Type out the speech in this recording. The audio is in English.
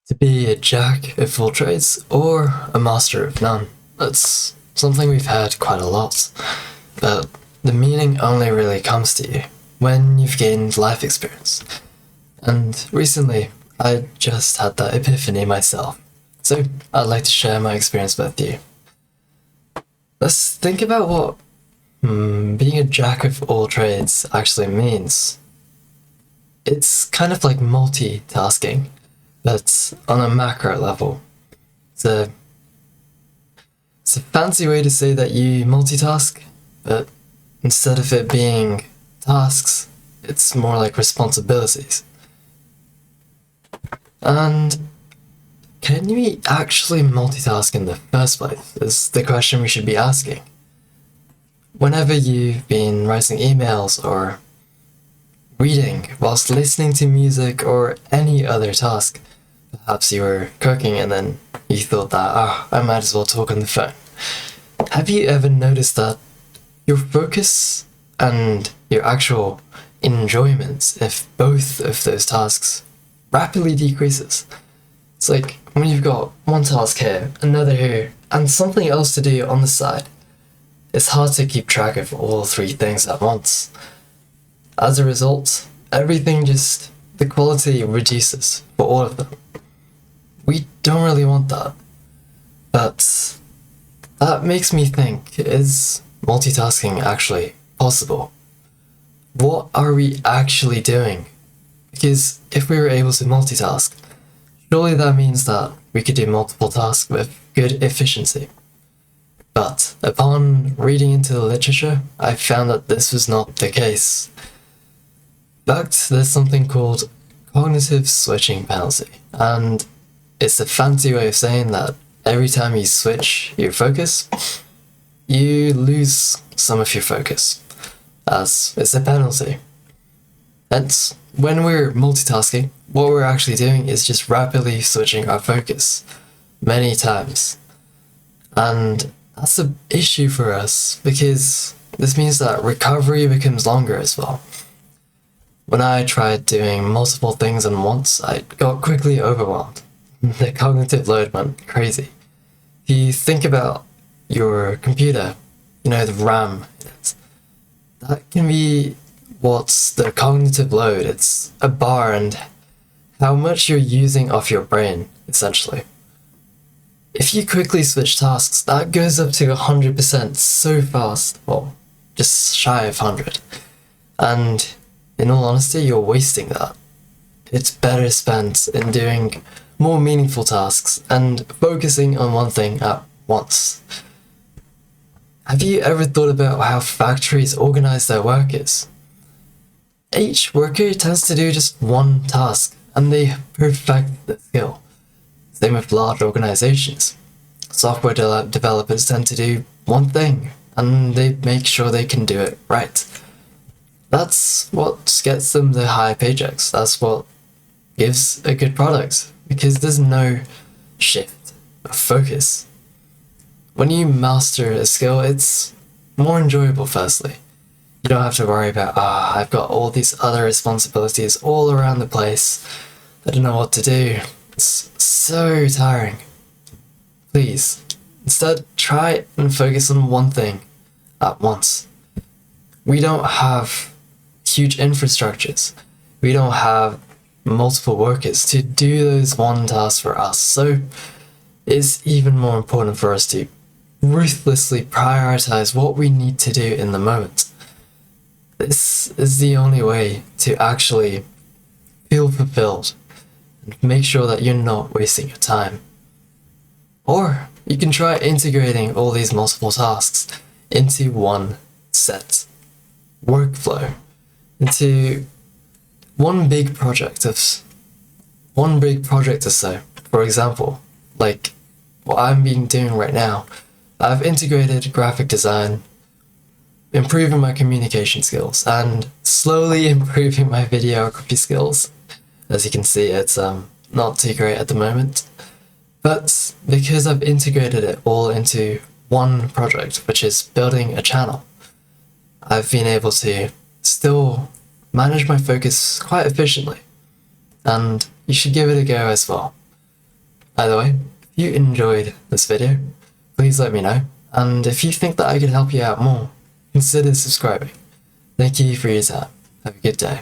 To be a jack of all trades or a master of none. That's something we've heard quite a lot, but the meaning only really comes to you when you've gained life experience. And recently, I just had that epiphany myself, so I'd like to share my experience with you. Let's think about what being a jack of all trades actually means. It's kind of like multitasking, but on a macro level. It's a fancy way to say that you multitask, but instead of it being tasks, it's more like responsibilities. And can we actually multitask in the first place, is the question we should be asking. Whenever you've been writing emails or reading whilst listening to music or any other task, perhaps you were cooking and then you thought that, I might as well talk on the phone. Have you ever noticed that your focus and your actual enjoyment of both of those tasks rapidly decreases? It's like when you've got one task here, another here, and something else to do on the side. It's hard to keep track of all three things at once. As a result, the quality reduces for all of them. We don't really want that. But that makes me think, is multitasking actually possible? What are we actually doing? Because if we were able to multitask, surely that means that we could do multiple tasks with good efficiency. But upon reading into the literature, I found that this was not the case. In fact, there's something called cognitive switching penalty, and it's a fancy way of saying that every time you switch your focus, you lose some of your focus, as it's a penalty. Hence, when we're multitasking, what we're actually doing is just rapidly switching our focus many times. And that's an issue for us because this means that recovery becomes longer as well. When I tried doing multiple things at once, I got quickly overwhelmed. The cognitive load went crazy. If you think about your computer, the RAM in it, that can be what's the cognitive load. It's a bar and how much you're using of your brain, essentially. If you quickly switch tasks, that goes up to 100% so fast, well, just shy of 100. And in all honesty, you're wasting that. It's better spent in doing more meaningful tasks and focusing on one thing at once. Have you ever thought about how factories organize their workers? Each worker tends to do just one task, and they perfect the skill. Same with large organizations. Software developers tend to do one thing, and they make sure they can do it right. That's what gets them the high paychecks. That's what gives a good product, because there's no shift of focus. When you master a skill, it's more enjoyable, firstly. You don't have to worry about, I've got all these other responsibilities all around the place. I don't know what to do. It's so tiring. Please, instead, try and focus on one thing at once. We don't have huge infrastructures. We don't have multiple workers to do those one tasks for us. So it's even more important for us to ruthlessly prioritize what we need to do in the moment. This is the only way to actually feel fulfilled and make sure that you're not wasting your time. Or you can try integrating all these multiple tasks into one set workflow, into one big project or so. For example, like what I'm doing right now, I've integrated graphic design, improving my communication skills, and slowly improving my videography skills. As you can see, it's not too great at the moment. But because I've integrated it all into one project, which is building a channel, I've been able to still manage my focus quite efficiently. And you should give it a go as well. Either way, if you enjoyed this video, please let me know, and if you think that I could help you out more, consider subscribing. Thank you for your time. Have a good day.